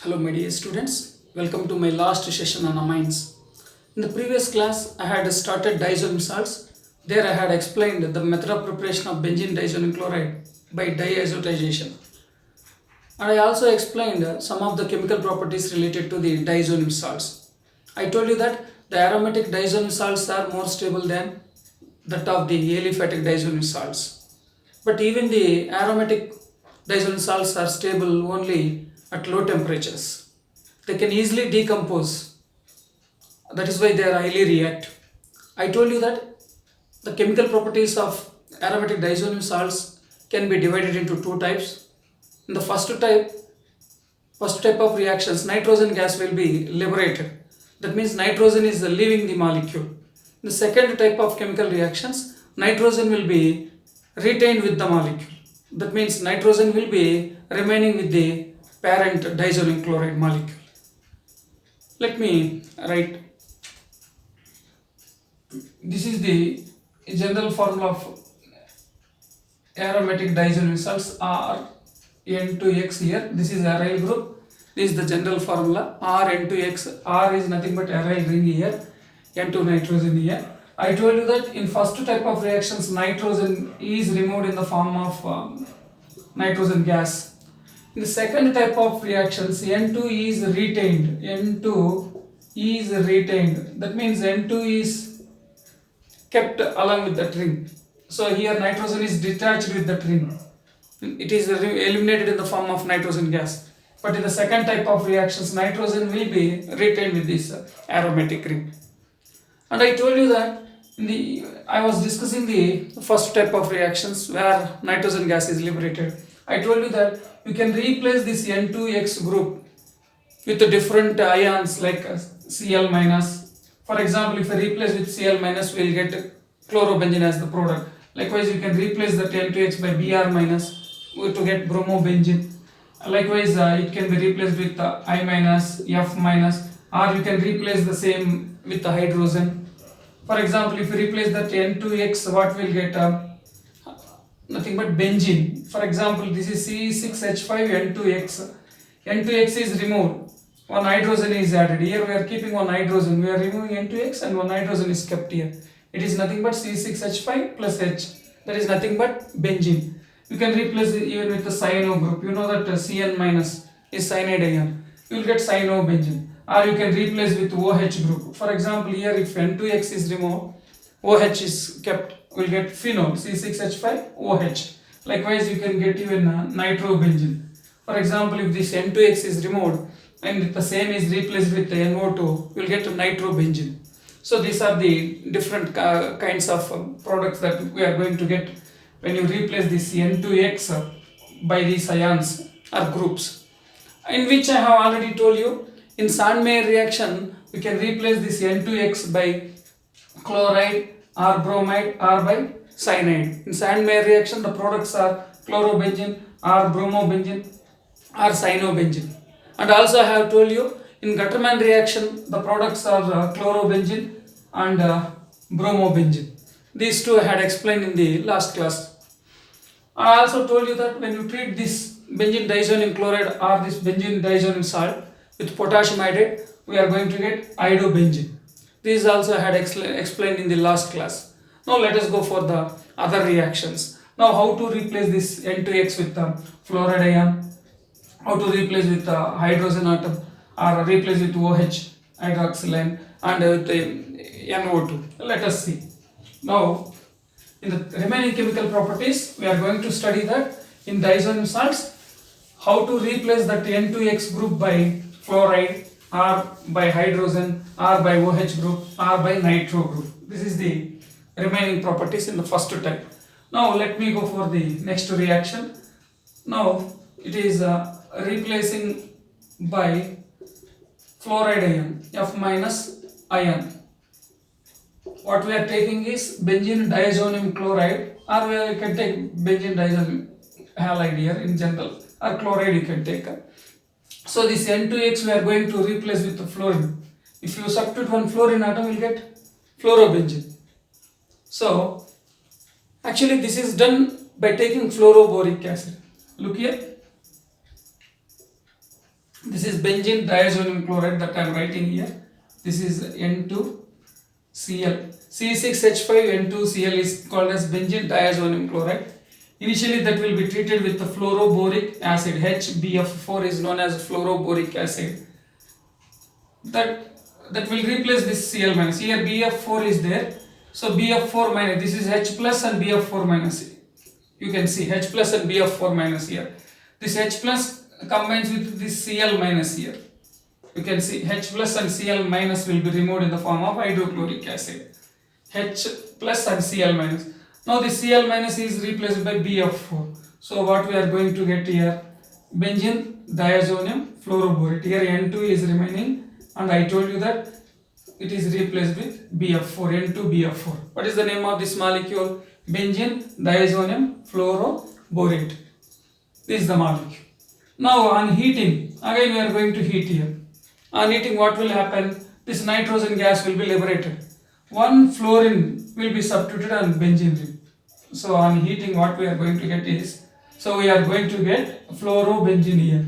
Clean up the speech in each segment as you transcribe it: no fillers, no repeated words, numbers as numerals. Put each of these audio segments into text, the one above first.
Hello my dear students, welcome to my last session on amines. In the previous class I had started diazonium salts. There I had explained the method of preparation of benzene diazonium chloride by diazotization. And I also explained some of the chemical properties related to the diazonium salts. I told you that the aromatic diazonium salts are more stable than that of the aliphatic diazonium salts. But even the aromatic diazonium salts are stable only at low temperatures. They can easily decompose. That is why they are highly reactive. I told you that the chemical properties of aromatic diazonium salts can be divided into two types. In the first type of reactions, nitrogen gas will be liberated. That means nitrogen is leaving the molecule. In the second type of chemical reactions, nitrogen will be retained with the molecule. That means nitrogen will be remaining with the parent diazonium chloride molecule. Let me write. This is the general formula of aromatic diazonium salts R N2X here. This is aryl group. This is the general formula R N2X. R is nothing but aryl ring here. N2 nitrogen here. I told you that in first type of reactions nitrogen is removed in the form of nitrogen gas. In the second type of reactions N2 is retained. N2 is retained. That means N2 is kept along with that ring. So here nitrogen is detached with that ring. It is eliminated in the form of nitrogen gas. But in the second type of reactions nitrogen will be retained with this aromatic ring. And I told you that I was discussing the first type of reactions where nitrogen gas is liberated. I told you that you can replace this N2X group with the different ions like Cl minus. For example, if I replace with Cl minus, we will get chlorobenzene as the product. Likewise, you can replace that N2X by Br minus to get bromobenzene. Likewise, it can be replaced with I minus, F minus, or you can replace the same with the hydrogen. For example, if you replace that N2X, what will get? Nothing but benzene. For example, this is C6H5N2X. N2X is removed. One hydrogen is added. Here we are keeping one hydrogen. We are removing N2X and one hydrogen is kept here. It is nothing but C6H5 plus H. That is nothing but benzene. You can replace it even with the cyano group. You know that Cn minus is cyanide ion. You will get cyanobenzene. Or you can replace with OH group. For example, here if N2X is removed, OH is kept, we will get phenol C6H5OH. Likewise, you can get even nitrobenzene. For example, if this N2X is removed and the same is replaced with the NO2, we will get nitrobenzene. So these are the different kinds of products that we are going to get when you replace this N2X by these ions or groups. In which I have already told you, in Sandmeyer reaction, we can replace this N2X by chloride or bromide or by cyanide. In Sandmeyer reaction, the products are chlorobenzene or bromobenzene or cyanobenzene. And also I have told you, in Gutterman reaction, the products are chlorobenzene and bromobenzene. These two I had explained in the last class. I also told you that when you treat this benzene diazonium chloride or this benzene diazonium salt with potassium iodide, we are going to get iodobenzene. These also I had explained in the last class. Now let us go for the other reactions. Now how to replace this N2X with the fluoride ion, how to replace with the hydrogen atom or replace with OH hydroxyl and with the NO2. Let us see. Now in the remaining chemical properties we are going to study that in diazonium salts how to replace that N2X group by fluoride or by hydrogen or by OH group or by nitro group. This is the remaining properties in the first type. Now let me go for the next reaction. Now it is replacing by fluoride ion, F minus ion. What we are taking is benzene diazonium chloride, or we can take benzene diazonium halide here in general, or chloride you can take. So this N2X we are going to replace with the fluorine. If you substitute one fluorine atom, you will get fluorobenzene. So actually this is done by taking fluoroboric acid. Look here. This is benzene diazonium chloride that I am writing here. This is N2Cl. C6H5N2Cl is called as benzene diazonium chloride. Initially that will be treated with the fluoroboric acid. HBF4 is known as fluoroboric acid. That will replace this Cl minus. Here BF4 is there. So BF4 minus, this is H plus and BF4 minus. You can see H plus and BF4 minus here. This H plus combines with this Cl minus here. You can see H plus and Cl minus will be removed in the form of hydrochloric acid. H plus and Cl minus. Now the Cl minus is replaced by BF4. So what we are going to get here? Benzene diazonium fluoroborate. Here N2 is remaining, and I told you that it is replaced with BF4, N2BF4. What is the name of this molecule? Benzene diazonium fluoroborate. This is the molecule. Now on heating, again we are going to heat here. On heating, what will happen? This nitrogen gas will be liberated. One fluorine will be substituted on benzene ring. So on heating, what we are going to get is, so we are going to get fluorobenzene here.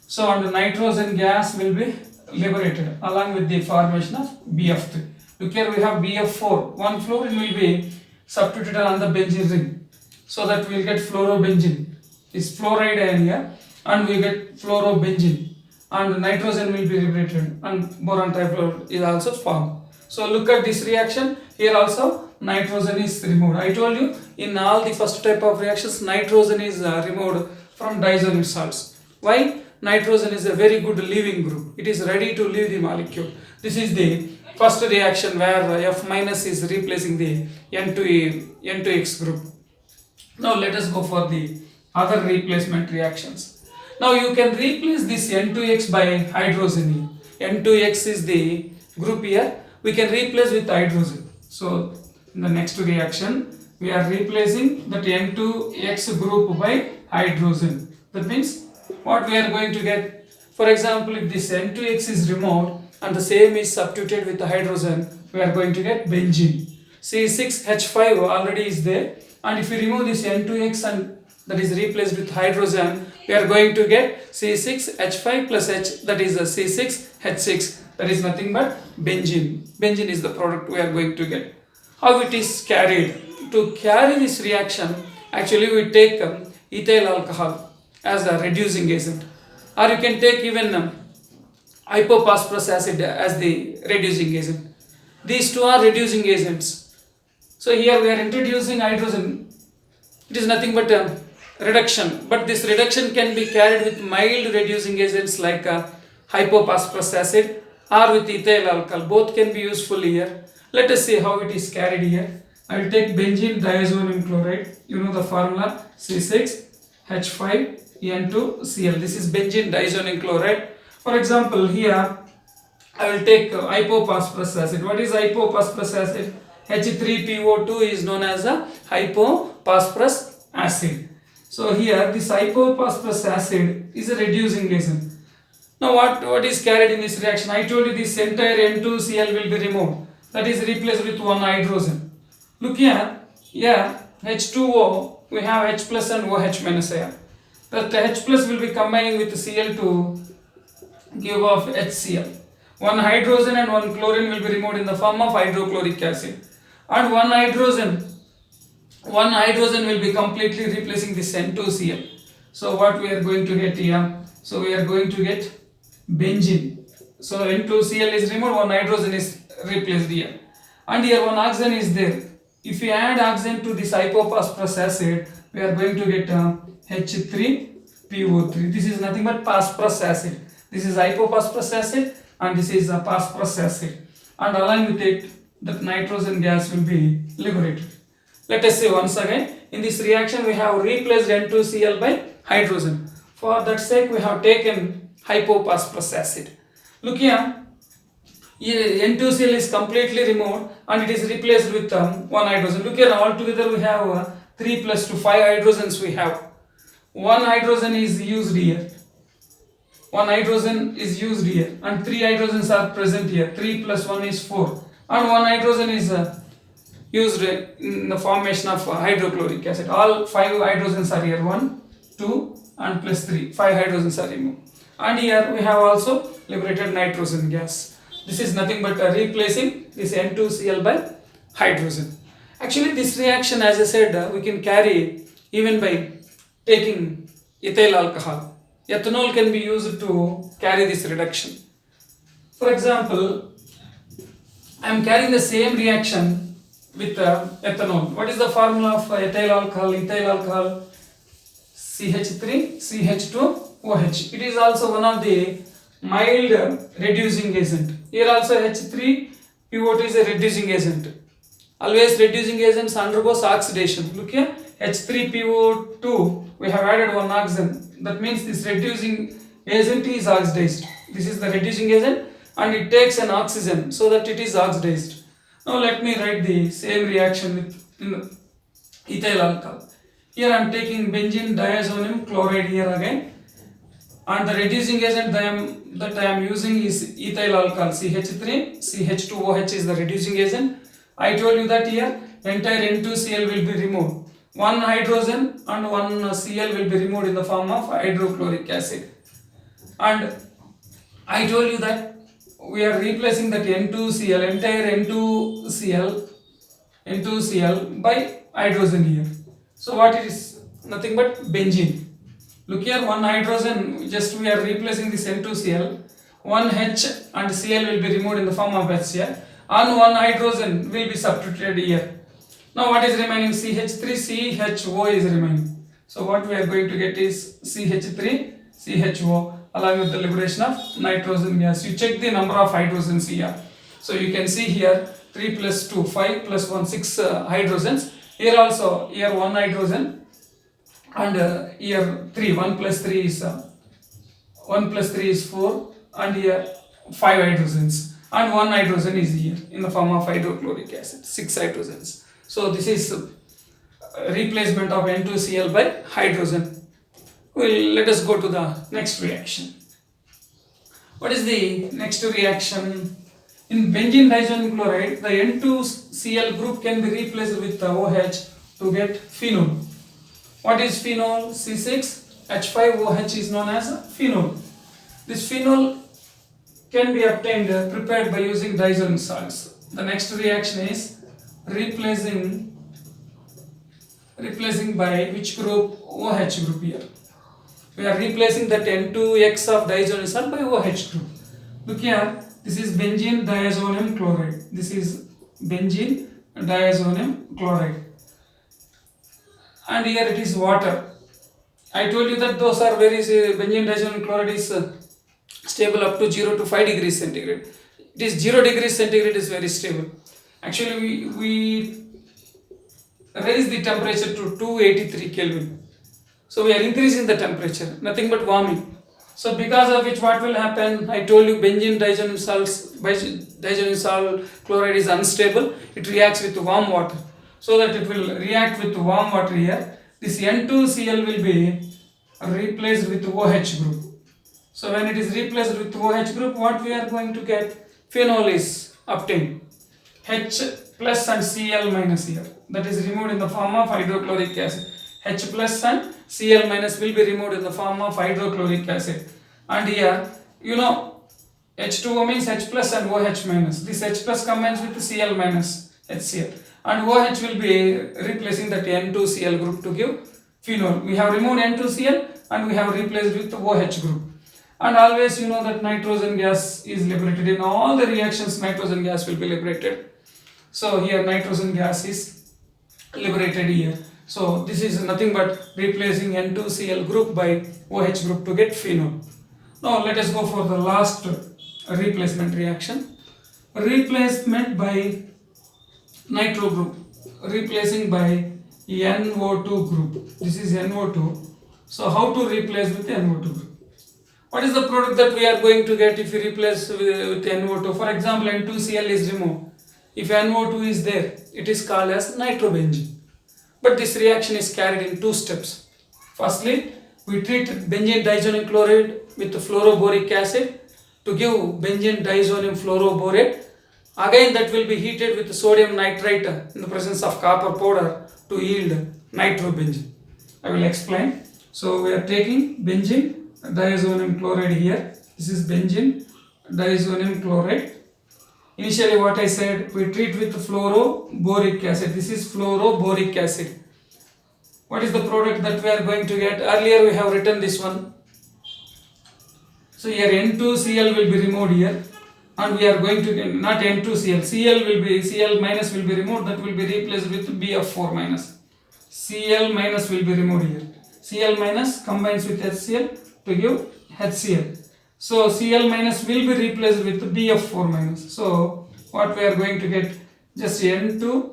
So on the nitrogen gas will be liberated along with the formation of BF3. Look here, we have BF4. One fluorine will be substituted on the benzene ring. So that we will get fluorobenzene. This fluoride ion here, and we get fluorobenzene. And nitrogen will be liberated, and boron trifluoride is also formed. So look at this reaction. Here also nitrogen is removed. I told you in all the first type of reactions, nitrogen is removed from diazonium salts. Why? Nitrogen is a very good leaving group. It is ready to leave the molecule. This is the first reaction where F minus is replacing the N2X group. Now let us go for the other replacement reactions. Now you can replace this N2X by hydrogen. N2X is the group here. We can replace with hydrogen. So in the next reaction, we are replacing that N2X group by hydrogen. That means what we are going to get, for example, if this N2X is removed and the same is substituted with the hydrogen, we are going to get benzene. C6H5 already is there, and if we remove this N2X and that is replaced with hydrogen, we are going to get C6H5 plus H, that is a C6H6. That is nothing but benzene. Benzene is the product we are going to get. How it is carried? To carry this reaction, actually we take ethyl alcohol as a reducing agent, or you can take even hypophosphorus acid as the reducing agent. These two are reducing agents. So here we are introducing hydrogen. It is nothing but reduction, but this reduction can be carried with mild reducing agents like hypophosphorus acid or with ethyl alcohol. Both can be useful here. Let us see how it is carried here. I will take benzene diazonium chloride. You know the formula, C6H5N2Cl. This is benzene diazonium chloride. For example, here I will take hypophosphorus acid. What is hypophosphorus acid? H3PO2 is known as a hypophosphorus acid. So here this hypophosphorus acid is a reducing agent. Now what is carried in this reaction? I told you this entire N2Cl will be removed. That is replaced with one hydrogen. Look here, H2O, we have H plus and OH minus here. That H plus will be combining with Cl to give off HCl. One hydrogen and one chlorine will be removed in the form of hydrochloric acid. And one hydrogen will be completely replacing this N2Cl. So what we are going to get here? So we are going to get benzene. So N2Cl is removed, one hydrogen is replaced here. And here one oxygen is there. If we add oxygen to this hypophosphorus acid, we are going to get H3PO3. This is nothing but phosphorus acid. This is hypophosphorus acid and this is a phosphorus acid. And along with it, that nitrogen gas will be liberated. Let us see once again. In this reaction, we have replaced N2Cl by hydrogen. For that sake, we have taken hypophosphorus acid. Look here, N2Cl is completely removed and it is replaced with one hydrogen. Look here, altogether we have 3 plus 2, 5 hydrogens we have. One hydrogen is used here. One hydrogen is used here and 3 hydrogens are present here. 3 plus 1 is 4. And one hydrogen is used in the formation of hydrochloric acid. All 5 hydrogens are here. 1, 2 and plus 3. 5 hydrogens are removed. and here we have also liberated nitrogen gas. This is nothing but replacing this N2Cl by hydrogen. Actually, this reaction, as I said, we can carry even by taking ethyl alcohol. Ethanol can be used to carry this reduction. For example, I am carrying the same reaction with ethanol. What is the formula of ethyl alcohol? Ethyl alcohol CH3 CH2 OH. It is also one of the mild reducing agent. Here also H3PO2 is a reducing agent. Always reducing agents undergoes oxidation. Look here, H3PO2, we have added one oxygen. That means this reducing agent is oxidized. This is the reducing agent and it takes an oxygen so that it is oxidized. Now let me write the same reaction with ethyl alcohol. Here I am taking benzene diazonium chloride here again, and the reducing agent that I am using is ethyl alcohol CH3, CH2OH is the reducing agent. I told you that here entire N2Cl will be removed. One hydrogen and one Cl will be removed in the form of hydrochloric acid. And I told you that we are replacing that N2Cl, entire N2Cl by hydrogen here. So what it is? Nothing but benzene. Look here, one hydrogen, just we are replacing this N2Cl. One H and Cl will be removed in the form of HCl, and one hydrogen will be substituted here. Now what is remaining? CH3, CHO is remaining. So what we are going to get is CH3, CHO along with the liberation of nitrogen gas. You check the number of hydrogens here. So you can see here 3 plus 2, 5 plus 1, 6 hydrogens. Here also, here 1 hydrogen, and here 3, 1 plus 3 is 4, and here 5 hydrogens, and 1 hydrogen is here in the form of hydrochloric acid, 6 hydrogens. So this is replacement of N2Cl by hydrogen. Let us go to the next reaction. What is the next reaction? In benzene diazonium chloride, the N2Cl group can be replaced with the OH to get phenol. What is phenol? C6H5OH is known as phenol. This phenol can be obtained, prepared by using diazonium salts. The next reaction is replacing by which group? OH group here. We are replacing that N2X of diazonium salt by OH group. Look here, this is benzene diazonium chloride. This is benzene diazonium chloride. And here it is water. I told you that those are very, benzene diazonium chloride is stable up to 0 to 5 degrees centigrade. It is 0 degrees centigrade is very stable. Actually, we raise the temperature to 283 Kelvin. So we are increasing the temperature, nothing but warming. So because of which what will happen? I told you benzene diazonium salt chloride is unstable. It reacts with warm water. So that it will react with warm water here. This N2Cl will be replaced with OH group. So when it is replaced with OH group, what we are going to get? Phenol is obtained. H plus and Cl minus here. That is removed in the form of hydrochloric acid. H plus and Cl minus will be removed in the form of hydrochloric acid. And here, you know, H2O means H plus and OH minus. This H plus combines with Cl minus HCl. And OH will be replacing that N2Cl group to give phenol. We have removed N2Cl and we have replaced with the OH group. And always you know that nitrogen gas is liberated. In all the reactions, nitrogen gas will be liberated. So here nitrogen gas is liberated here. So this is nothing but replacing N2Cl group by OH group to get phenol. Now let us go for the last replacement reaction. Replacement by nitro group, replacing by NO2 group. This is NO2. So how to replace with NO2 group? What is the product that we are going to get if we replace with NO2? For example, N2Cl is removed. If NO2 is there, it is called as nitrobenzene. But this reaction is carried in 2 steps. Firstly, we treat benzene diazonium chloride with fluoroboric acid to give benzene diazonium fluoroborate. Again, that will be heated with sodium nitrite in the presence of copper powder to yield nitrobenzene. I will explain. So we are taking benzene diazonium chloride here. This is benzene diazonium chloride. Initially what I said, we treat with fluoroboric acid. This is fluoroboric acid. What is the product that we are going to get? Earlier we have written this one. So here N2Cl will be removed here, and we are going to get not N2Cl, Cl minus will be removed, that will be replaced with BF4 minus. Cl minus will be removed here. Cl minus combines with HCl to give HCl. So Cl minus will be replaced with BF4 minus. So what we are going to get, just N2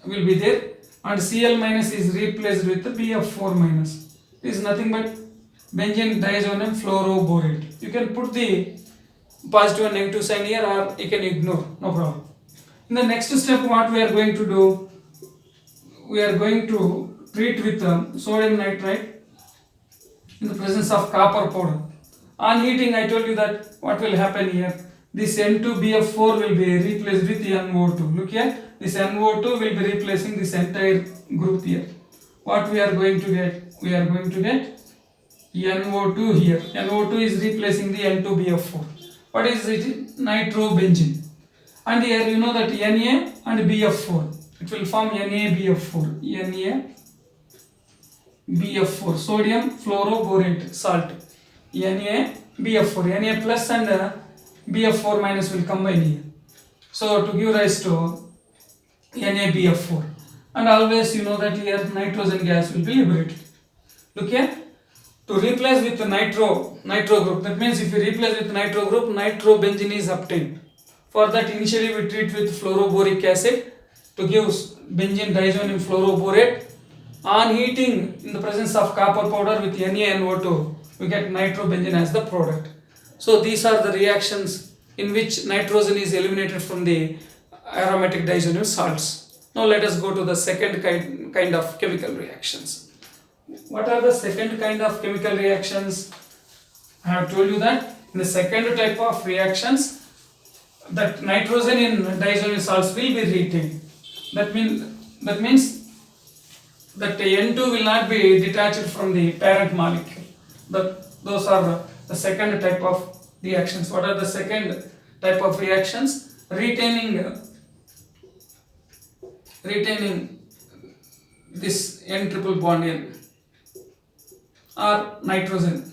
will be there and Cl minus is replaced with BF4 minus. It is nothing but benzene diazonium fluoroborate. You can put the positive and negative sign here, or you can ignore, no problem. In the next step, what we are going to do, we are going to treat with sodium nitrite in the presence of copper powder. On heating, I told you that what will happen here, this N2BF4 will be replaced with NO2. Look here, this NO2 will be replacing this entire group here. What we are going to get, we are going to get NO2 here. NO2 is replacing the N2BF4. What is it? Nitrobenzene. And here you know that Na and BF4. It will form NaBF4. NaBF4. Sodium fluoroborate salt. NaBF4. Na plus and BF4 minus will combine here. So to give rise to NaBF4. And always you know that here nitrogen gas will be liberated. Look here. To replace with the nitro group, that means if you replace with nitro group, nitrobenzene is obtained. For that, initially we treat with fluoroboric acid to give benzene diazonium fluoroborate. On heating in the presence of copper powder with NaNO2, we get nitrobenzene as the product. So these are the reactions in which nitrogen is eliminated from the aromatic diazonium salts. Now let us go to the second kind of chemical reactions. What are the second kind of chemical reactions? I have told you that in the second type of reactions, that nitrogen in diazonium salts will be retained. That means that the N2 will not be detached from the parent molecule. Those are the second type of reactions. What are the second type of reactions? Retaining this N triple bond N or nitrogen.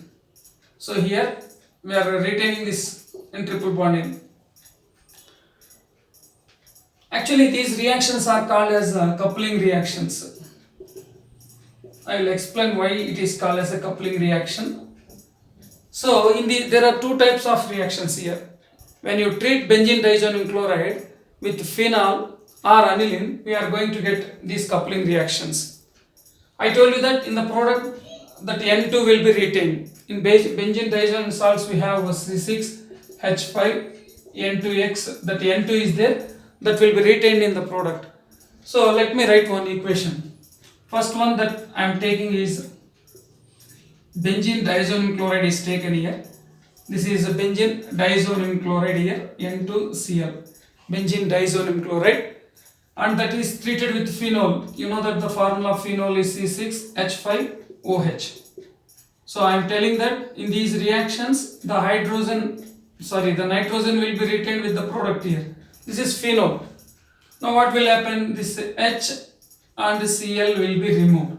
So here we are retaining this N triple bond N. Actually these reactions are called as coupling reactions. I will explain why it is called as a coupling reaction. So there are two types of reactions here. When you treat benzene diazonium chloride with phenol or aniline, we are going to get these coupling reactions. I told you that in the product that N2 will be retained. In benzene diazonium salts we have C6H5N2X, that N2 is there, that will be retained in the product. So let me write one equation. First one that I am taking is benzene diazonium chloride is taken here. This is a benzene diazonium chloride here, N2Cl, benzene diazonium chloride, and that is treated with phenol. You know that the formula of phenol is C6H5OH. So I am telling that in these reactions the nitrogen will be retained with the product here. This is phenol. Now what will happen? This H and Cl will be removed.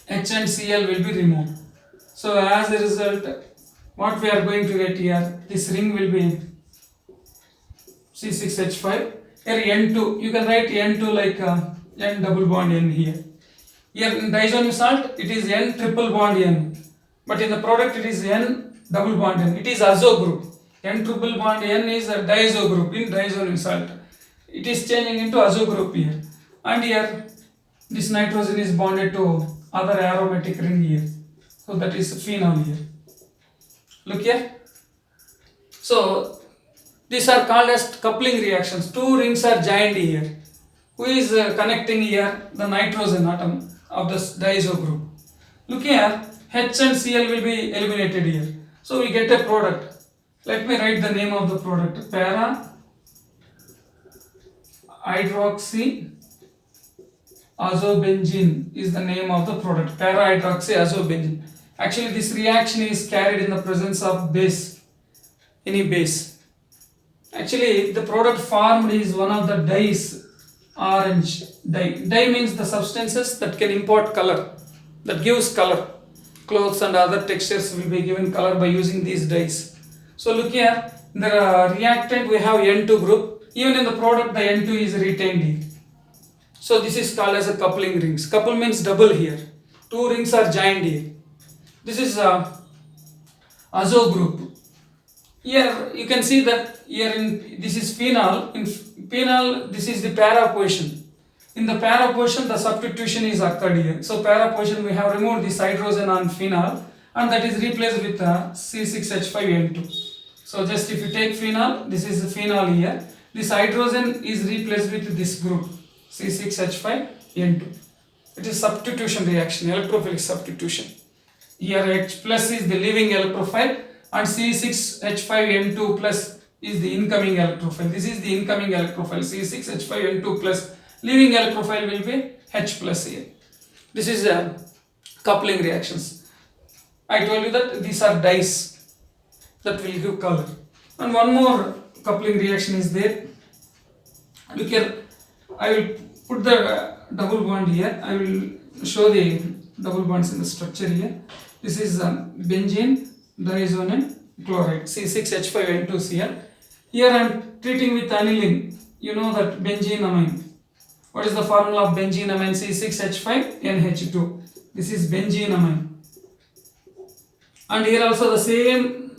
H and Cl will be removed. So as a result, what we are going to get here, this ring will be C6H5. Here N2, you can write N2 like N double bond N here. Here in diazonium salt, it is N triple bond N. But in the product, it is N double bond N. It is azo group. N triple bond N is a diazo group in diazonium salt. It is changing into azo group here. And here, this nitrogen is bonded to other aromatic ring here. So that is phenol here. Look here. So these are called as coupling reactions. Two rings are joined here. Who is connecting here? The nitrogen atom of this diazo group. Look here, H and Cl will be eliminated here. So we get a product. Let me write the name of the product. Para hydroxy azobenzene is the name of the product. Para hydroxy azobenzene. Actually, this reaction is carried in the presence of base, any base. Actually, the product formed is one of the dyes, orange dye. Dye means the substances that can impart color, that gives color. Clothes and other textures will be given color by using these dyes. So look here, in the reactant we have N2 group. Even in the product, the N2 is retained here. So this is called as a coupling rings. Couple means double here. Two rings are joined here. This is azo group. Here you can see that here in this is phenol. In phenol, this is the para position. In the para position, the substitution is occurred here. So para position, we have removed this hydrogen on phenol, and that is replaced with C6H5N2. So just if you take phenol, this is the phenol here. This hydrogen is replaced with this group C6H5N2. It is substitution reaction, electrophilic substitution. Here H plus is the leaving electrophile and C6H5N2 plus is the incoming electrophile. This is the incoming electrophile, C6H5N2 plus. Leaving electrophile will be H plus here. This is coupling reactions. I told you that these are dyes that will give color. And one more coupling reaction is there. Look here, I will put the double bond here. I will show the double bonds in the structure here. This is benzene, diazonium, chloride, C6H5N2 here. Here I am treating with aniline. You know that benzene amine. What is the formula of benzene amine? C6H5NH2. This is benzene amine. And here also the same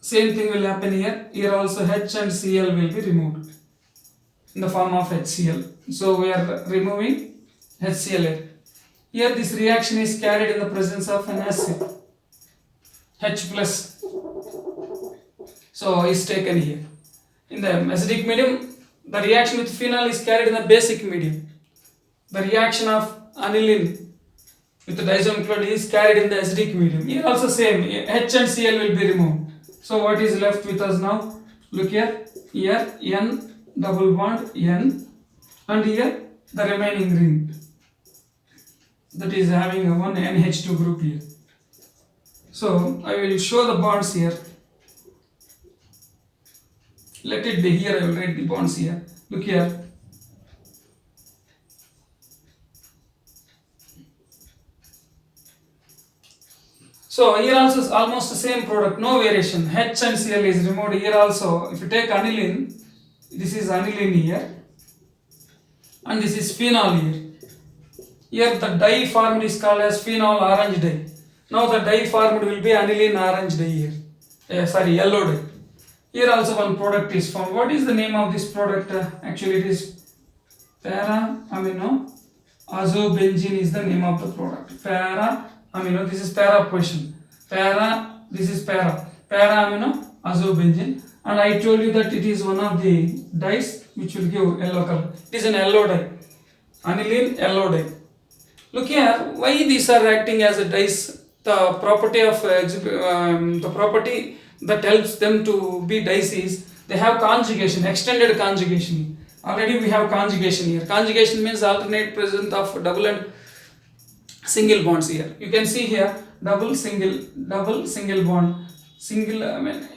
thing will happen here. Here also H and Cl will be removed in the form of HCl. So we are removing HCl here. Here this reaction is carried in the presence of an acid, H plus. So is taken here. In the acidic medium, the reaction with phenol is carried in the basic medium. The reaction of aniline with the diazonium chloride is carried in the acidic medium. Here also same, H and Cl will be removed. So what is left with us now? Look here, here N double bond N, and here the remaining ring that is having one NH2 group here. So I will show the bonds here. Let it be here, I will write the bonds here. Look here. So here also is almost the same product, no variation. H and Cl is removed. Here also, if you take aniline, this is aniline here, and this is phenol here. Here the dye formed is called as phenol orange dye. Now the dye formed will be aniline orange dye here. Yellow dye. Here also one product is formed. What is the name of this product? Actually it is para amino azobenzene is the name of the product. Para amino, this is para position. Para, this is para amino azobenzene. And I told you that it is one of the dyes which will give yellow color. It is an yellow dye. Aniline yellow dye. Look here, why these are acting as a dyes? The property of the property that helps them to be dyes is they have conjugation, extended conjugation. Already we have conjugation here. Conjugation means alternate presence of double and single bonds here. You can see here double single bond,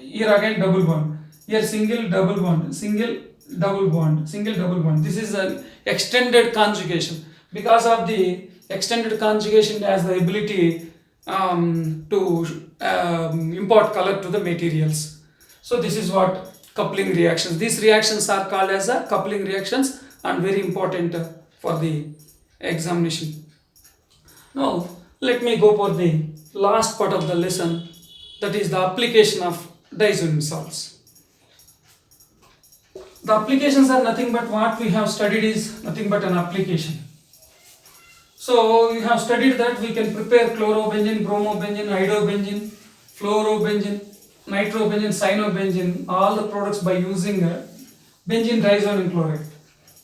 here again double bond, here single double bond, single double bond, single double bond. This is an extended conjugation. Because of the extended conjugation has the ability to impart color to the materials. So this is what coupling reactions. These reactions are called as coupling reactions and very important for the examination. Now let me go for the last part of the lesson, that is the application of Diazonium salts. The applications are nothing but what we have studied is nothing but an application. So you have studied that we can prepare chlorobenzene, bromobenzene, iodobenzene, fluorobenzene, nitrobenzene, cyanobenzene, all the products by using benzene diazonium chloride.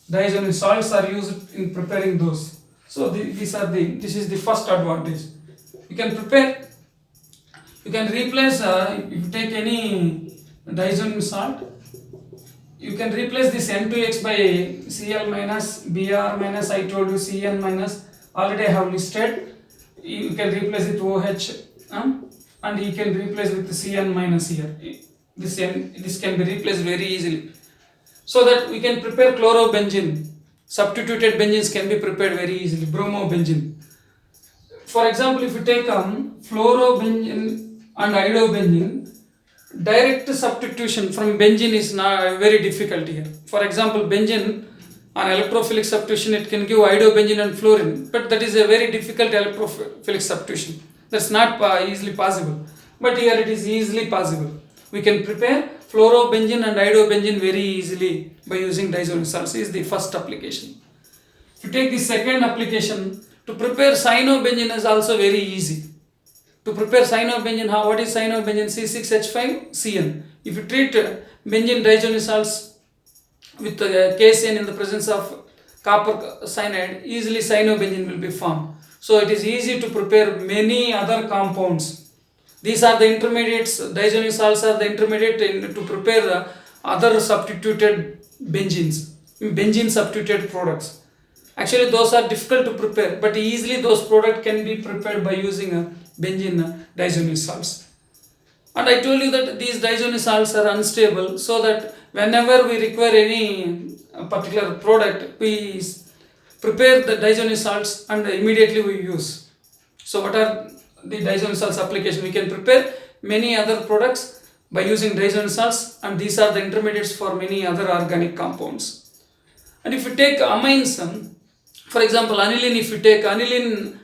Diazonium salts are used in preparing those. So this is the first advantage. You can prepare, you can replace, if you take any diazonium salt, you can replace this N2X by Cl minus, Br minus, I told you Cn minus, already I have listed. You can replace it OH and he can replace with Cn minus here. This can be replaced very easily, so that we can prepare chlorobenzene. Substituted benzenes can be prepared very easily. Bromobenzene. For example, if you take fluorobenzene and iodobenzene, direct substitution from benzene is not very difficult here. For example, benzene on electrophilic substitution, it can give iodobenzene and fluorine, but that is a very difficult electrophilic substitution. That's not easily possible. But here it is easily possible. We can prepare fluorobenzene and iodobenzene very easily by using diazonium salts. This is the first application. If you take the second application, to prepare cyanobenzene is also very easy. To prepare cyanobenzene, what is cyanobenzene? C6H5Cn. If you treat benzene diazonium salts with KCN in the presence of copper cyanide, easily cyanobenzene will be formed. So it is easy to prepare many other compounds. These are the intermediates. Diazonium salts are the intermediate to prepare other substituted benzenes, benzene substituted products. Actually, those are difficult to prepare, but easily those products can be prepared by using benzene diazonium salts. And I told you that these diazonium salts are unstable, so that whenever we require any particular product, we prepare the diazonium salts and immediately we use. So what are the diazonium salts application? We can prepare many other products by using diazonium salts, and these are the intermediates for many other organic compounds. And if you take amines, for example, aniline, if you take aniline,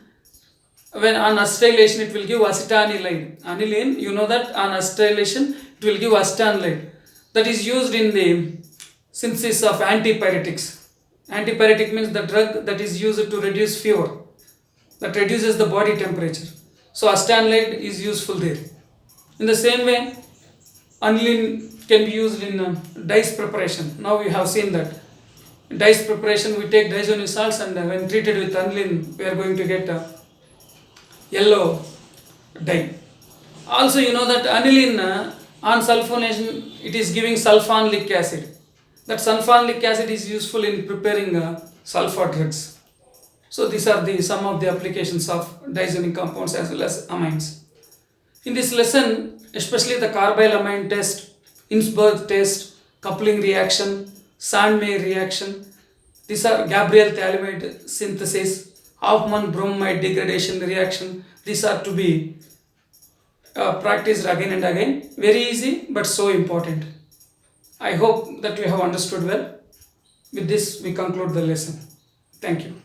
when on acetylation it will give acetanilide. Aniline, you know that on acetylation it will give acetanilide. That is used in the synthesis of antipyretics. Antipyretic means the drug that is used to reduce fever, that reduces the body temperature. So acetanilide is useful there. In the same way, aniline can be used in dyes preparation. Now we have seen that. In dyes preparation, we take diazonium salts, and when treated with aniline, we are going to get a yellow dye. Also, you know that aniline on sulfonation, it is giving sulfonic acid. That sulfonic acid is useful in preparing sulfur drugs. So these are some of the applications of diazonium compounds as well as amines. In this lesson, especially the carbyl amine test, Innsberg test, coupling reaction, Sandmeyer reaction, these are Gabriel phthalimide synthesis, Hofmann bromide degradation reaction. These are to be practiced again and again. Very easy but so important. I hope that you have understood well. With this, we conclude the lesson. Thank you.